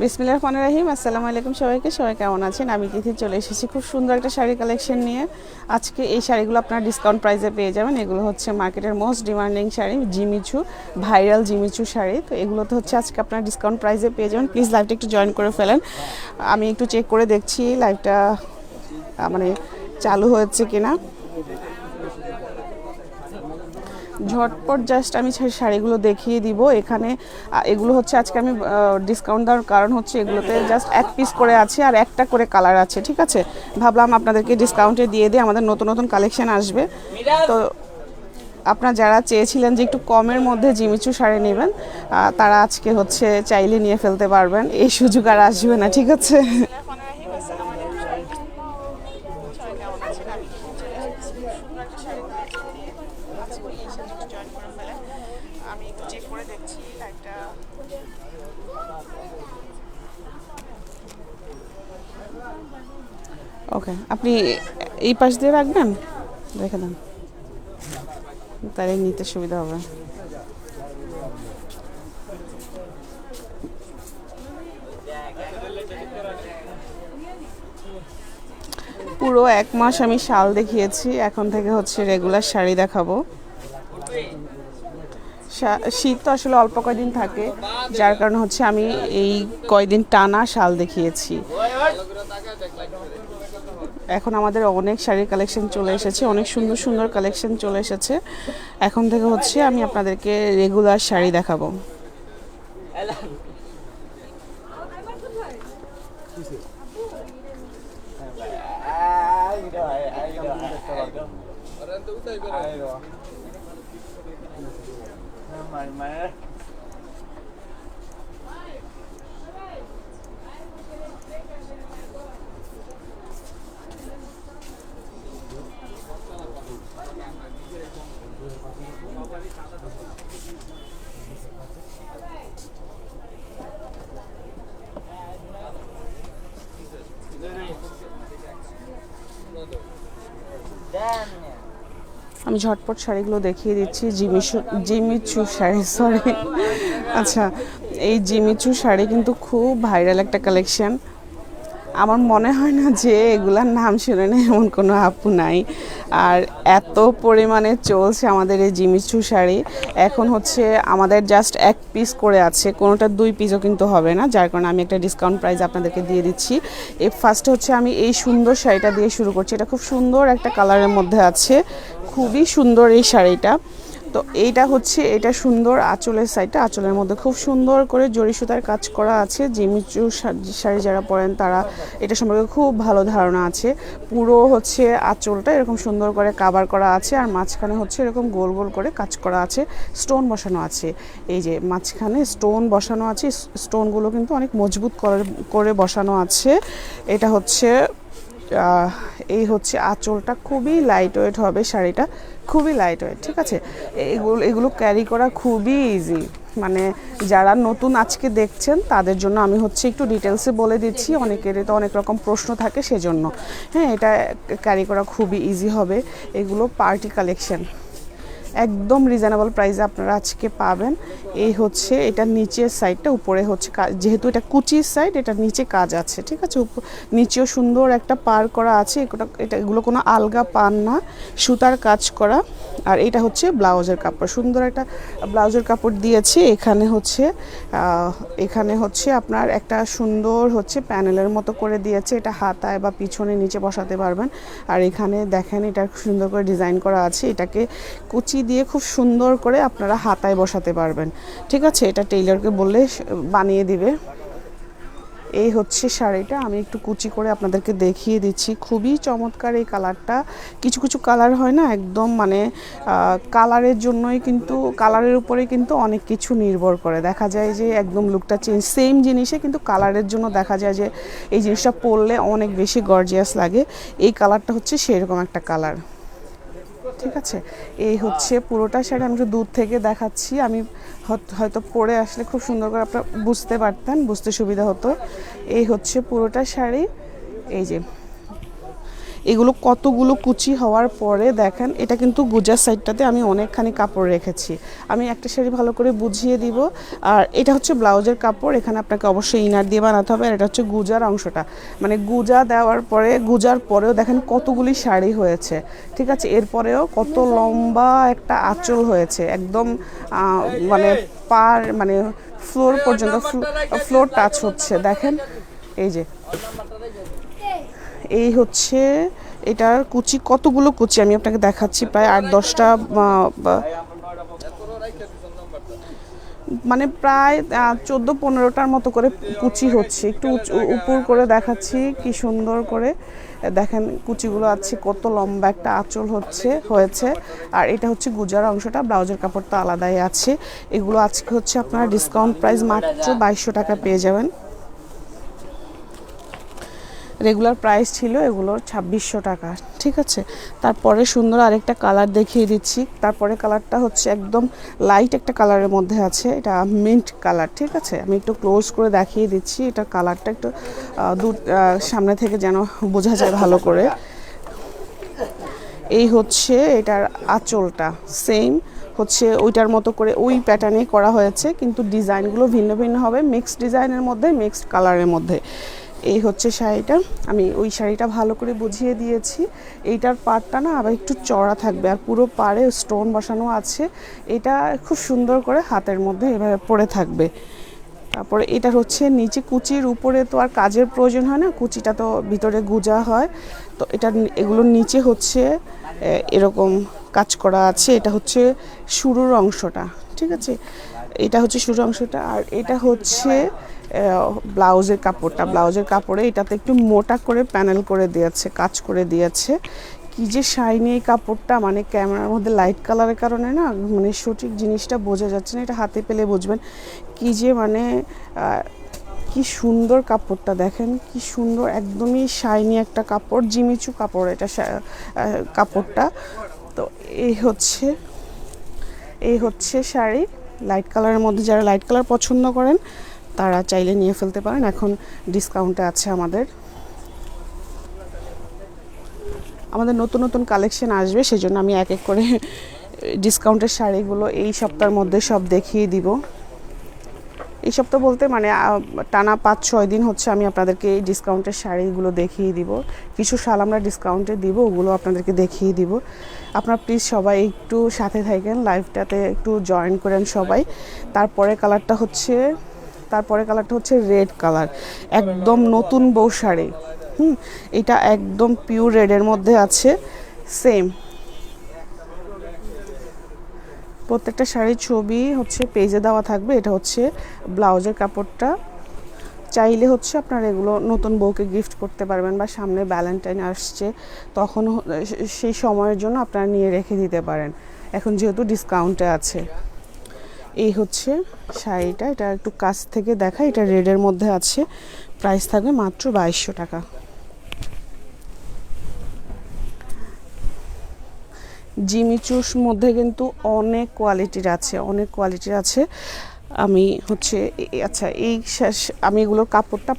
বিসমিল্লাহির রহমানির রহিম। আসসালামু আলাইকুম সবাইকে। সবাই কেমন আছেন? আমি তিথি চলে এসেছি খুব সুন্দর একটা শাড়ি কালেকশন নিয়ে। আজকে এই শাড়িগুলো আপনারা ডিসকাউন্ট প্রাইসে পেয়ে যাবেন। এগুলো হচ্ছে মার্কেটের most demanding sari, Jimmy Choo, viral Jimmy Choo sari. তো এগুলো তো হচ্ছে আজকে আপনারা ডিসকাউন্ট প্রাইসে পেয়ে যাবেন। প্লিজ লাইভটা একটু জয়েন করে ফেলেন। আমি একটু চেক করে দেখছি লাইভটা মানে চালু হয়েছে কিনা। ঝটপট জাস্ট আমি শাড়িগুলো দেখিয়ে দিব। এখানে এগুলো হচ্ছে আজকে আমি ডিসকাউন্ট দেওয়ার কারণ হচ্ছে এগুলোতে জাস্ট এক পিস করে আছে আর একটা করে কালার আছে, ঠিক আছে। ভাবলাম আপনাদেরকে ডিসকাউন্টে দিয়ে দিয়ে আমাদের নতুন নতুন কালেকশন আসবে। তো আপনারা যারা চেয়েছিলেন যে একটু কমের মধ্যে জিমিচু শাড়ি নেবেন, তারা আজকে হচ্ছে চাইলে নিয়ে ফেলতে পারবেন। এই সুযোগ আর আসবে না, ঠিক আছে। আমি একটু চেক করে দেখছি লাইভটা। ওকে, আপনি এই পাশ দিয়ে রাখবেন, রেখে দেন, তাহলে নিতে সুবিধা হবে। পুরো এক মাস আমি শাল দেখিয়েছি, এখন থেকে হচ্ছে রেগুলার শাড়ি দেখাবো। শীত তো আসলে অল্প কয়দিন থাকে, যার কারণে হচ্ছে আমি এই কয়দিন টানা শাল দেখিয়েছি। এখন আমাদের অনেক শাড়ির কালেকশন চলে এসেছে, অনেক সুন্দর সুন্দর কালেকশন চলে এসেছে। এখন থেকে হচ্ছে আমি আপনাদেরকে রেগুলার শাড়ি দেখাবো। আমি ঝটপট শাড়িগুলো দেখিয়ে দিচ্ছি। জিমিচু শাড়ি, সরি, আচ্ছা, এই জিমিচু শাড়ি কিন্তু খুব ভাইরাল একটা কালেকশন। আমার মনে হয় না যে এগুলার নাম শুনে না এমন কোনো আপু নাই। আর এত পরিমাণে চলছে আমাদের এই জিমিচু শাড়ি। এখন হচ্ছে আমাদের জাস্ট এক পিস করে আছে, কোনোটা দুই পিসও কিন্তু হবে না, যার কারণে আমি একটা ডিসকাউন্ট প্রাইস আপনাদেরকে দিয়ে দিচ্ছি। ফার্স্টে হচ্ছে আমি এই সুন্দর শাড়িটা দিয়ে শুরু করছি। এটা খুব সুন্দর একটা কালারের মধ্যে আছে, খুবই সুন্দর এই শাড়িটা। তো এইটা হচ্ছে, এটা সুন্দর আঁচলের সাইডটা, আঁচলের মধ্যে খুব সুন্দর করে জরি সুতার কাজ করা আছে। জিমিচু শাড়ি যারা পরেন তারা এটা সম্পর্কে খুব ভালো ধারণা আছে। পুরো হচ্ছে আঁচলটা এরকম সুন্দর করে কাভার করা আছে, আর মাঝখানে হচ্ছে এরকম গোল গোল করে কাজ করা আছে, স্টোন বসানো আছে। এই যে মাঝখানে স্টোন বসানো আছে, স্টোনগুলো কিন্তু অনেক মজবুত করে বসানো আছে। এটা হচ্ছে এই হচ্ছে আঁচলটা, খুবই লাইট ওয়েট হবে শাড়িটা, খুবই লাইট ওয়েট, ঠিক আছে। এগুলো ক্যারি করা খুবই ইজি। মানে যারা নতুন আজকে দেখছেন তাদের জন্য আমি হচ্ছে একটু ডিটেলসে বলে দিচ্ছি, অনেকেরই তো অনেক রকম প্রশ্ন থাকে সেজন্য। হ্যাঁ, এটা ক্যারি করা খুবই ইজি হবে। এগুলো পার্টি কালেকশন, একদম রিজনেবল প্রাইসে আপনারা আজকে পাবেন। এই হচ্ছে এটার নিচের সাইডটা, উপরে হচ্ছে যেহেতু এটা কুচির সাইড, এটার নিচে কাজ আছে, ঠিক আছে। নিচেও সুন্দর একটা পার করা আছে। এগুলো কোনো আলগা পান না, সুতার কাজ করা। আর এটা হচ্ছে ব্লাউজের কাপড়, সুন্দর একটা ব্লাউজের কাপড় দিয়েছি। এখানে হচ্ছে আপনার একটা সুন্দর হচ্ছে প্যানেলের মতো করে দিয়েছে, এটা হাতায় বা পিছনে নিচে বসাতে পারবেন। আর এখানে দেখেন এটা সুন্দর করে ডিজাইন করা আছে, এটাকে কুচি দিয়ে খুব সুন্দর করে আপনারা হাতায় বসাতে পারবেন, ঠিক আছে। এটা টেইলরকে বললে বানিয়ে দিবে। এই হচ্ছে শাড়িটা, আমি একটু কুচি করে আপনাদেরকে দেখিয়ে দিচ্ছি। খুবই চমৎকার এই কালারটা। কিছু কিছু কালার হয় না একদম, মানে কালারের জন্যই কিন্তু, কালারের উপরে কিন্তু অনেক কিছু নির্ভর করে। দেখা যায় যে একদম লুকটা চেঞ্জ, সেম জিনিসে কিন্তু কালারের জন্য দেখা যায় যে এই জিনিসটা পরলে অনেক বেশি গর্জিয়াস লাগে। এই কালারটা হচ্ছে সেরকম একটা কালার, ঠিক আছে। এই হচ্ছে পুরোটা শাড়ি, আমি একটু দূর থেকে দেখাচ্ছি। আমি হয়তো পরে আসলে খুব সুন্দর করে আপনারা বুঝতে পারতেন, বুঝতে সুবিধা হতো। এই হচ্ছে পুরোটা শাড়ি। এই যে এগুলো কতগুলো কুচি হওয়ার পরে দেখেন, এটা কিন্তু গুজার সাইডটাতে আমি অনেকখানি কাপড় রেখেছি। আমি একটা শাড়ি ভালো করে বুঝিয়ে দিব। আর এটা হচ্ছে ব্লাউজের কাপড়, এখানে আপনাকে অবশ্যই ইনার দিয়ে বানাতে হবে। আর এটা হচ্ছে গুজার অংশটা, মানে গুজা দেওয়ার পরে, গুজার পরেও দেখেন কতগুলি শাড়ি হয়েছে, ঠিক আছে। এরপরেও কত লম্বা একটা আঁচল হয়েছে, একদম মানে পার মানে ফ্লোর পর্যন্ত, ফ্লোর টাচ হচ্ছে দেখেন। এই যে এই হচ্ছে এটার কুচি, কতগুলো কুচি আমি আপনাকে দেখাচ্ছি, প্রায় 8-10টা, মানে প্রায় 14-15টার মতো করে কুচি হচ্ছে। একটু উপর করে দেখাচ্ছি কি সুন্দর করে দেখেন কুচিগুলো আছে, কত লম্বা একটা আঁচল হয়েছে। আর এটা হচ্ছে গুজার অংশটা, ব্লাউজের কাপড়টা আলাদাই আছে। এগুলো আজকে হচ্ছে আপনারা ডিসকাউন্ট প্রাইস মাত্র 2200 টাকা পেয়ে যাবেন। রেগুলার প্রাইস ছিল এগুলোর 2600 টাকা, ঠিক আছে। তারপরে সুন্দর আরেকটা কালার দেখিয়ে দিচ্ছি। তারপরে কালারটা হচ্ছে একদম লাইট একটা কালারের মধ্যে আছে, এটা মিন্ট কালার, ঠিক আছে। আমি একটু ক্লোজ করে দেখিয়ে দিচ্ছি, এটা কালারটা একটু দূর সামনে থেকে যেন বোঝা যায় ভালো করে। এই হচ্ছে এটার আঁচলটা, সেম হচ্ছে ওইটার মতো করে ওই প্যাটার্নেই করা হয়েছে, কিন্তু ডিজাইনগুলো ভিন্ন ভিন্ন হবে, মিক্সড ডিজাইনের মধ্যে, মিক্সড কালারের মধ্যে। এই হচ্ছে শাড়িটা, আমি ওই শাড়িটা ভালো করে বুঝিয়ে দিয়েছি। এইটার পাড়টা না আবার একটু চড়া থাকবে, আর পুরো পাড়ে স্টোন বসানো আছে। এটা খুব সুন্দর করে হাতের মধ্যে এভাবে পরে থাকবে। তারপরে এটা হচ্ছে নিচে কুচির উপরে তো আর কাজের প্রয়োজন হয় না, কুচিটা তো ভিতরে গুজা হয়, তো এটা এগুলোর নিচে হচ্ছে এরকম কাজ করা আছে। এটা হচ্ছে শুরুর অংশটা, ঠিক আছে, এটা হচ্ছে শুরুর অংশটা। আর এটা হচ্ছে ব্লাউজের কাপড়টা, ব্লাউজের কাপড়ে এটাতে একটু মোটা করে প্যানেল করে দিয়েছে, কাজ করে দিয়েছে। কি যে শাইনি এই কাপড়টা, মানে ক্যামেরার মধ্যে লাইট কালারের কারণে না মানে সঠিক জিনিসটা বোঝা যাচ্ছে না, এটা হাতে পেলে বুঝবেন কি যে মানে কি সুন্দর কাপড়টা দেখেন, কি সুন্দর, একদমই শাইনি একটা কাপড়, জিমিচু কাপড় এটা কাপড়টা। তো এই হচ্ছে শাড়ি লাইট কালারের মধ্যে। যারা লাইট কালার পছন্দ করেন তারা চাইলে নিয়ে ফেলতে পারেন, এখন ডিসকাউন্টে আছে। আমাদের নতুন নতুন কালেকশন আসবে, সেজন্য আমি এক এক করে ডিসকাউন্টের শাড়িগুলো এই সপ্তাহের মধ্যে সব দেখিয়ে দিব। এই সপ্তাহ বলতে মানে টানা 5-6 দিন হচ্ছে আমি আপনাদেরকে এই ডিসকাউন্টের শাড়িগুলো দেখিয়ে দিব। কিছু শাল আমরা ডিসকাউন্টে দিব, ওগুলো আপনাদেরকে দেখিয়ে দিব। আপনারা প্লিজ সবাই একটু সাথে থাকেন, লাইভটাতে একটু জয়েন করেন সবাই। তারপরে কালারটা হচ্ছে রেড কালার, একদম নতুন বউ শাড়ি। এটা একদম পিওর রেডের মধ্যে আছে, সেম প্রত্যেকটা শাড়ির ছবি হচ্ছে পেজে দেওয়া থাকবে। এটা হচ্ছে ব্লাউজের কাপড়টা। চাইলে হচ্ছে আপনারা এগুলো নতুন বউকে গিফট করতে পারবেন, বা সামনে ভ্যালেন্টাইন আসছে তখন সেই সময়ের জন্য আপনারা নিয়ে রেখে দিতে পারেন, এখন যেহেতু ডিসকাউন্টে আছে। এই হচ্ছে শাড়িটা, এটা একটু কাছ থেকে দেখা, এটা রেডের মধ্যে আছে, প্রাইস থাকবে মাত্র 2200 টাকা। জিমিচুর মধ্যে কিন্তু অনেক কোয়ালিটির আছে, আমি হচ্ছে আচ্ছা আমি এগুলোর কাপড়টা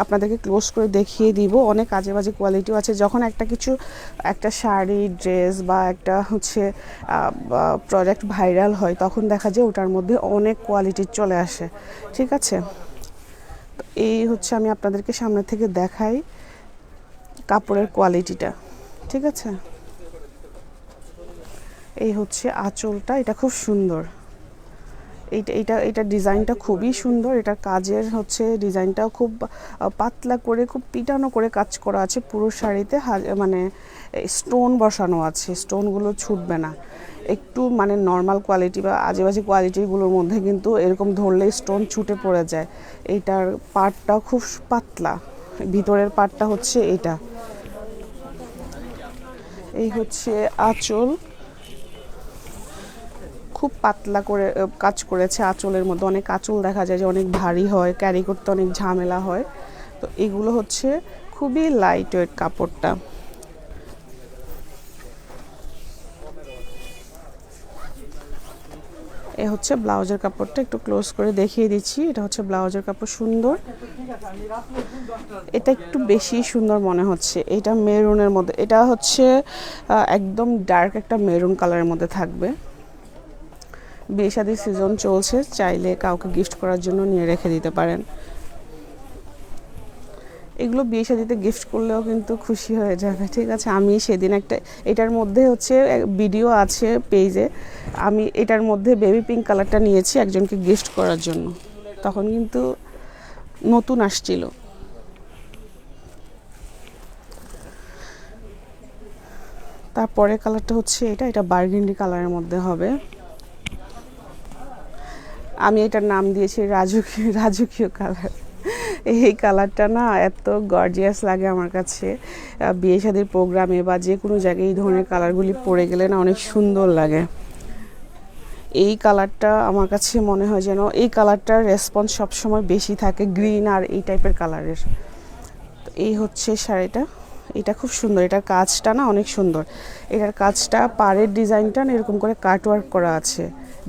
আপনাদেরকে ক্লোজ করে দেখিয়ে দিব। অনেক আজে বাজে কোয়ালিটিও আছে। যখন একটা শাড়ি, ড্রেস বা একটা হচ্ছে প্রোডাক্ট ভাইরাল হয়, তখন দেখা যায় ওটার মধ্যে অনেক কোয়ালিটির চলে আসে, ঠিক আছে। তো এই হচ্ছে আমি আপনাদেরকে সামনে থেকে দেখাই কাপড়ের কোয়ালিটিটা, ঠিক আছে। এই হচ্ছে আঁচলটা, এটা খুব সুন্দর, এটা ডিজাইনটা খুবই সুন্দর। এটা কাজের হচ্ছে ডিজাইনটাও খুব পাতলা করে, খুব পিটানো করে কাজ করা আছে পুরো শাড়িতে, মানে স্টোন বসানো আছে, স্টোনগুলো ছুটবে না। একটু মানে নর্মাল কোয়ালিটি বা আজেবাজে কোয়ালিটিগুলোর মধ্যে কিন্তু এরকম ধরলে স্টোন ছুটে পড়ে যায়। এইটার পাড়টা খুব পাতলা, ভিতরের পাড়টা হচ্ছে এটা। এই হচ্ছে আঁচল, খুব পাতলা করে কাজ করেছে আঁচলের মধ্যে। অনেক আঁচল দেখা যায় যে অনেক ভারী হয়, ক্যারি করতে অনেক ঝামেলা হয়, তো এগুলো হচ্ছে খুবই লাইট ওয়েট কাপড়টা। এ হচ্ছে ব্লাউজের কাপড়টা, একটু ক্লোজ করে দেখিয়ে দিচ্ছি। এটা হচ্ছে ব্লাউজের কাপড়, সুন্দর। এটা একটু বেশি সুন্দর মনে হচ্ছে। এটা মেরুনের মধ্যে, এটা হচ্ছে একদম ডার্ক একটা মেরুন কালারের মধ্যে থাকবে। বিয়ে শাদির সিজন চলছে, চাইলে কাউকে গিফট করার জন্য নিয়ে রেখে দিতে পারেন। এগুলো বিয়ে শাদিতে গিফট করলেও কিন্তু খুশি হয়ে যাবে, ঠিক আছে। আমি সেদিন একটা, এটার মধ্যে হচ্ছে ভিডিও আছে পেজে, আমি এটার মধ্যে বেবি পিঙ্ক কালারটা নিয়েছি একজনকে গিফট করার জন্য, তখন কিন্তু নতুন আসছিল। তারপরে কালারটা হচ্ছে এটা বার্গেন্ডি কালারের মধ্যে হবে। আমি এটার নাম দিয়েছি রাজকীয় কালার। এই কালারটা না এত গর্জিয়াস লাগে আমার কাছে। বিয়ে শাদির প্রোগ্রামে বা যে কোনো জায়গায় এই ধরনের কালারগুলি পরে গেলে না অনেক সুন্দর লাগে। এই কালারটা আমার কাছে মনে হয় যেন এই কালারটার রেসপন্স সবসময় বেশি থাকে গ্রিন আর এই টাইপের কালারের। তো এই হচ্ছে শাড়িটা, এটা খুব সুন্দর। এটার কাজটা না অনেক সুন্দর। এটার কাজটা, পাড়ের ডিজাইনটা না এরকম করে কাটওয়ার্ক করা আছে,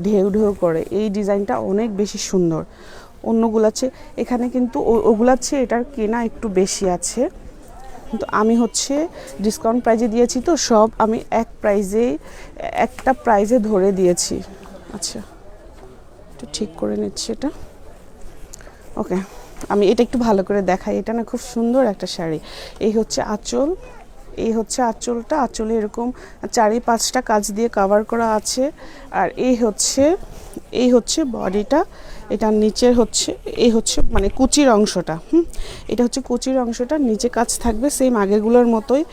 ঢেউ ঢেউ করে। এই ডিজাইনটা অনেক বেশি সুন্দর। অন্যগুলার চেয়ে এখানে কিন্তু ওগুলার চেয়ে এটার কেনা একটু বেশি আছে, কিন্তু আমি হচ্ছে ডিসকাউন্ট প্রাইজে দিয়েছি, তো সব আমি একটা প্রাইজে ধরে দিয়েছি। আচ্ছা, একটু ঠিক করে নিচ্ছি এটা। ওকে, আমি এটা একটু ভালো করে দেখাই। এটা না খুব সুন্দর একটা শাড়ি। এই হচ্ছে আঁচল, এই হচ্ছে আঁচলটা। আঁচলে এরকম 4-5টা কাজ দিয়ে কভার করা আছে। আর এই হচ্ছে বডিটা। এটার নিচের হচ্ছে, এই হচ্ছে মানে কুচির অংশটা। এটা হচ্ছে কুচির অংশটা, নিচে কাজ থাকবে সেম আগেরগুলোর মতোই।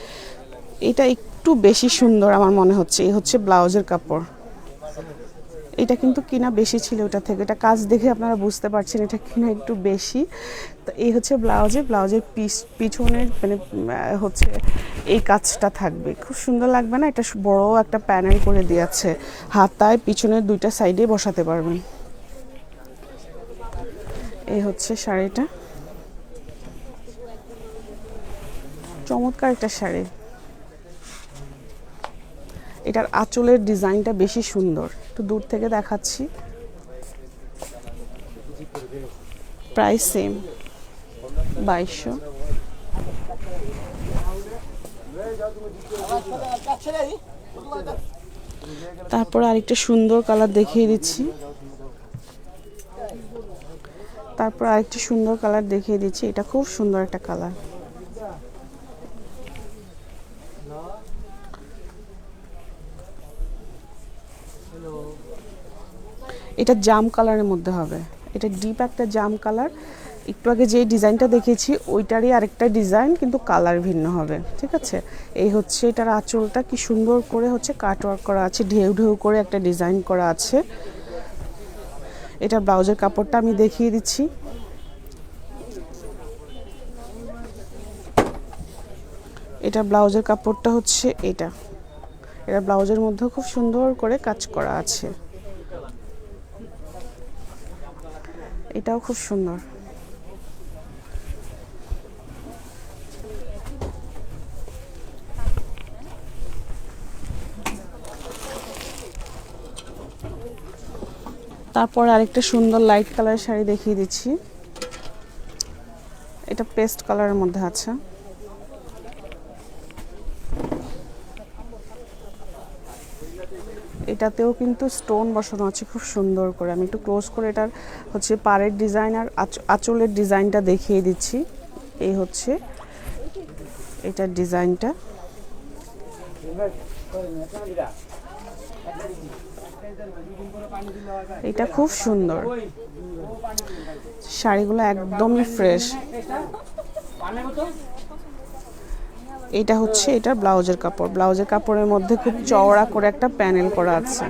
এটা একটু বেশি সুন্দর আমার মনে হচ্ছে। এই হচ্ছে ব্লাউজের কাপড়। এটা কিন্তু কিনা বেশি ছিল ওটা থেকে, এটা কাজ দেখে আপনারা বুঝতে পারছেন এটা কিনা একটু বেশি। তো এই হচ্ছে ব্লাউজের পিছনের মানে হচ্ছে এই কাজটা থাকবে, খুব সুন্দর লাগবে না? এটা বড় একটা প্যানেল করে দিয়েছে, হাতায় পিছনের 2টা সাইডে বসাতে পারবেন। এই হচ্ছে শাড়িটা, চমৎকার একটা শাড়ি। এটার আঁচলের ডিজাইনটা বেশি সুন্দর, একটু দূর থেকে দেখাচ্ছি। Price same 2200। তারপর আরেকটা সুন্দর কালার দেখিয়ে দিচ্ছি। এটা খুব সুন্দর একটা কালার। এটা জাম কালারের মধ্যে হবে, এটা ডিপ একটা জাম কালার। একটু আগে যে ডিজাইনটা দেখেছি ওইটারই আরেকটা ডিজাইন, কিন্তু কালার ভিন্ন হবে, ঠিক আছে। এই হচ্ছে এটার আঁচলটা, কি সুন্দর করে হচ্ছে কাটওয়ার্ক করা আছে, ঢেউ ঢেউ করে একটা ডিজাইন করা আছে। এটা ব্লাউজের কাপড়টা আমি দেখিয়ে দিচ্ছি। এটা ব্লাউজের কাপড়টা হচ্ছে এটা ব্লাউজের মধ্যে খুব সুন্দর করে কাজ করা আছে। এটাও খুব সুন্দর। তারপর আরেকটা সুন্দর লাইট কালারের শাড়ি দেখিয়ে দিচ্ছি। এটা পেস্ট কালারের মধ্যে আছে। এটাতেও কিন্তু স্টোন বসানো আছে খুব সুন্দর করে। আমি একটু ক্লোজ করে এটার হচ্ছে পাড়ের ডিজাইন আর আঁচলের ডিজাইনটা দেখিয়ে দিচ্ছি। এই হচ্ছে এটার ডিজাইনটা। এটা খুব সুন্দর, শাড়িগুলো একদমই ফ্রেশ। এটা হচ্ছে এটার ব্লাউজের কাপড়ের মধ্যে খুব চওড়া করে একটা প্যানেল করা আছে।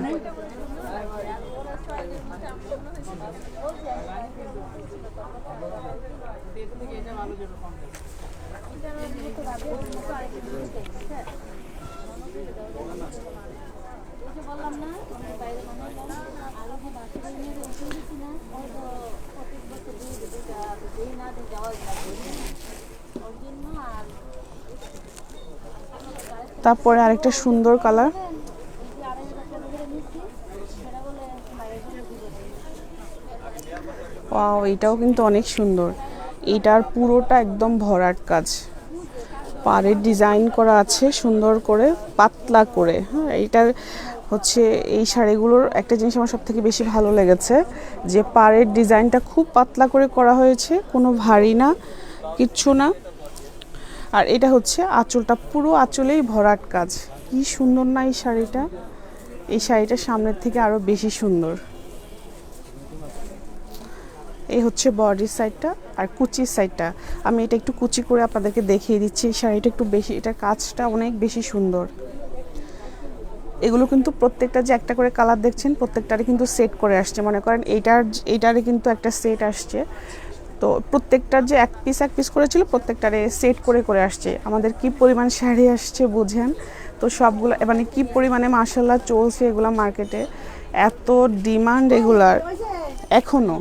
তারপরে আরেকটা সুন্দর কালার, ওয়াও, এটাও কিন্তু অনেক সুন্দর। এটার পুরোটা একদম ভরাট কাজ, পাড়ের ডিজাইন করা আছে সুন্দর করে পাতলা করে। হ্যাঁ, এইটার হচ্ছে এই শাড়িগুলোর একটা জিনিস আমার সব থেকে বেশি ভালো লেগেছে, যে পাড়ের ডিজাইনটা খুব পাতলা করে করা হয়েছে, কোনো ভারী না, কিচ্ছু না। আর এটা হচ্ছে আঁচলটা, পুরো আঁচলেই ভরাট কাজ। কি সুন্দর না এই শাড়িটা! এই শাড়িটা সামনের থেকে আরও বেশি সুন্দর। এই হচ্ছে বডির সাইডটা, আর কুচির সাইডটা আমি এটা একটু কুচি করে আপনাদেরকে দেখিয়ে দিচ্ছি। এই শাড়িটা একটু বেশি, এটার কাজটা অনেক বেশি সুন্দর। এগুলো কিন্তু প্রত্যেকটা যে একটা করে কালার দেখছেন, প্রত্যেকটারে কিন্তু সেট করে আসছে। মনে করেন এইটারে কিন্তু একটা সেট আসছে, তো প্রত্যেকটার যে এক পিস করেছিল, প্রত্যেকটারে সেট করে করে আসছে। আমাদের কি পরিমাণ শাড়ি আসছে বুঝেন তো, সবগুলো মানে কি পরিমাণে মাশাআল্লাহ চলছে এগুলা মার্কেটে, এত ডিমান্ড এগুলার এখনও।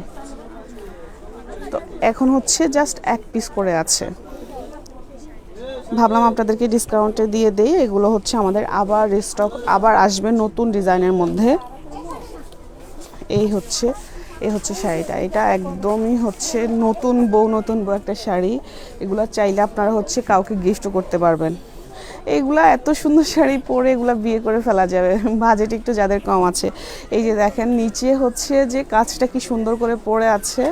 তো এখন হচ্ছে জাস্ট এক পিস করে আছে, ভাবলাম আপনাদেরকে ডিসকাউন্টে দিয়ে দেই। এগুলো হচ্ছে আমাদের আবার রিস্টক, আবার আসবে নতুন ডিজাইনের মধ্যে। এই হচ্ছে শাড়িটা, এটা একদমই হচ্ছে নতুন বউ একটা শাড়ি। এগুলো চাইলে আপনারা হচ্ছে কাউকে গিফটও করতে পারবেন। এইগুলা এত সুন্দর শাড়ি পরে এগুলা বিয়ে করে ফেলা যাবে, বাজেট একটু যাদের কম আছে। এই যে দেখেন নিচে হচ্ছে যে কাজটা কি সুন্দর করে পরে আছে,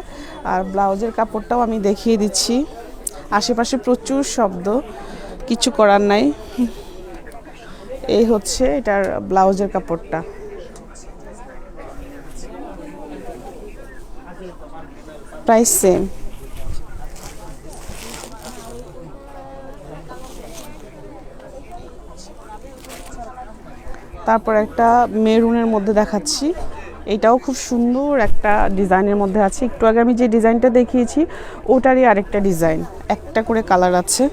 আর ব্লাউজের কাপড়টাও আমি দেখিয়ে দিচ্ছি। আশেপাশে প্রচুর শব্দ, কিছু করার নাই। এই হচ্ছে এটার ব্লাউজের কাপড়টা। Price same. তারপর একটা মেরুনের মধ্যে দেখাচ্ছি, এটাও খুব সুন্দর একটা ডিজাইনের মধ্যে আছে। একটু আগে আমি যে ডিজাইনটা দেখিয়েছি ওটারই আরেকটা ডিজাইন, একটা করে কালার আছে।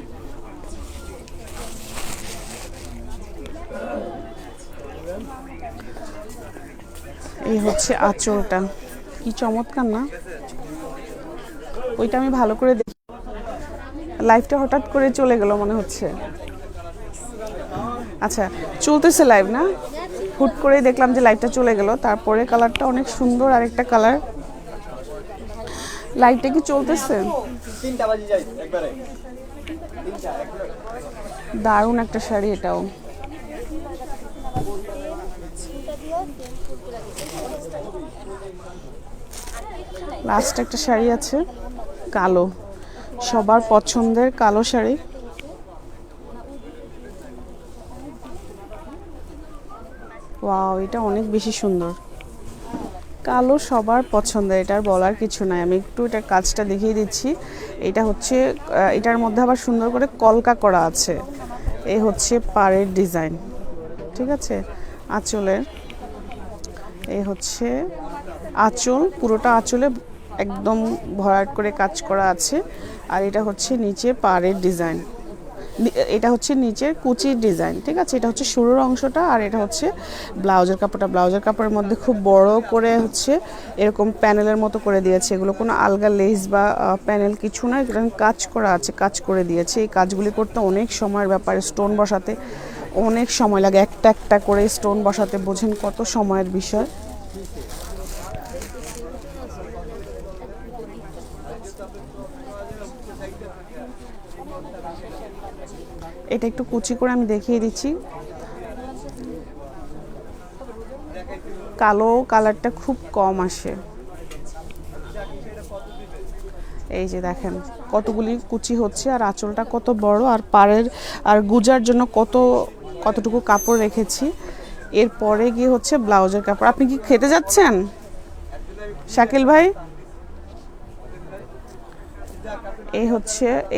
এই হচ্ছে আঁচলটা, কি চমৎকার না! ওইটা আমি ভালো করে দেখি, লাইভটা হঠাৎ করে চলে গেল মনে হচ্ছে। আচ্ছা, চলতেছে লাইভ না, হুট করে দেখলাম যে লাইভটা চলে গেল। তারপরে কালারটা অনেক সুন্দর, আরেকটা কালার। লাইভটা কি চলতেছে? দারুণ একটা শাড়ি এটাও। লাস্ট একটা শাড়ি আছে কালো, সবার পছন্দের কালো শাড়ি। ওয়াও, এটা অনেক বেশি সুন্দর। কালো সবার পছন্দের, এটার বলার কিছু নাই। আমি একটু এটার কাজটা দেখিয়ে দিচ্ছি। এটা হচ্ছে এটার মধ্যে আবার সুন্দর করে কলকা করা আছে। এই হচ্ছে পাড়ের ডিজাইন, ঠিক আছে। আঁচলের এই হচ্ছে আঁচল, পুরোটা আঁচলে একদম ভরাট করে কাজ করা আছে। আর এটা হচ্ছে নিচে পাড়ের ডিজাইন, এটা হচ্ছে নিচের কুচির ডিজাইন, ঠিক আছে। এটা হচ্ছে শুরুর অংশটা, আর এটা হচ্ছে ব্লাউজের কাপড়টা। ব্লাউজের কাপড়ের মধ্যে খুব বড় করে হচ্ছে এরকম প্যানেলের মতো করে দিয়েছে। এগুলো কোনো আলগা লেস বা প্যানেল কিছু না, এগুলো কাজ করা আছে, কাজ করে দিয়েছে। এই কাজগুলি করতে অনেক সময়ের ব্যাপার, স্টোন বসাতে অনেক সময় লাগে, একটা একটা করে স্টোন বসাতে বোঝেন কত সময়ের বিষয়। এটা একটু কুচি করে আমি দেখিয়ে দিচ্ছি। কালো কালারটা খুব কম আসে। এই যে দেখেন কতগুলি কুচি হচ্ছে, আর আঁচলটা কত বড়, আর পাড়ের আর গুজার জন্য কতটুকু কাপড় রেখেছি। এরপরে গিয়ে হচ্ছে ব্লাউজের কাপড়। আপনি কি খেতে যাচ্ছেন শাকিল ভাই?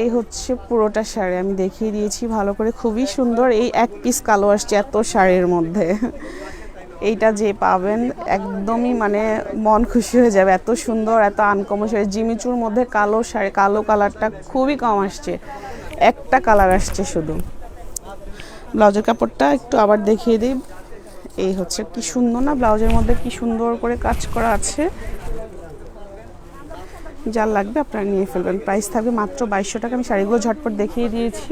এই হচ্ছে পুরোটা শাড়ি, আমি দেখিয়ে দিয়েছি ভালো করে, খুবই সুন্দর। এই এক পিস কালো আসছে এত শাড়ির মধ্যে, এইটা যে পাবেন একদমই মানে মন খুশি হয়ে যাবে। এত সুন্দর, এত আনকমন শাড়ি। জিমিচুর মধ্যে কালো শাড়ি, কালো কালারটা খুবই কম আসছে, একটা কালার আসছে শুধু। ব্লাউজের কাপড়টা একটু আবার দেখিয়ে দিই। এই হচ্ছে কি সুন্দর না, ব্লাউজের মধ্যে কি সুন্দর করে কাজ করা আছে। যার লাগবে আপনারা নিয়ে ফেলবেন। প্রাইস থাকবে মাত্র 2200 টাকা। আমি শাড়িগুলো ঝটপট দেখিয়ে দিয়েছি।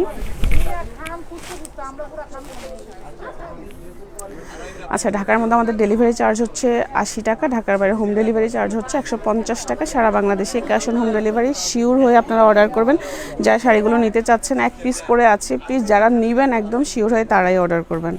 আচ্ছা, ঢাকার মধ্যে আমাদের ডেলিভারি চার্জ হচ্ছে 80 টাকা, ঢাকার বাইরে হোম ডেলিভারি চার্জ হচ্ছে 150 টাকা। সারা বাংলাদেশে cash on home delivery. Sure হয়ে আপনারা অর্ডার করবেন। যারা শাড়িগুলো নিতে চাচ্ছেন, 1 পিস করে আছে, প্লিজ যারা নেবেন একদম শিওর হয়ে তারাই অর্ডার করবেন।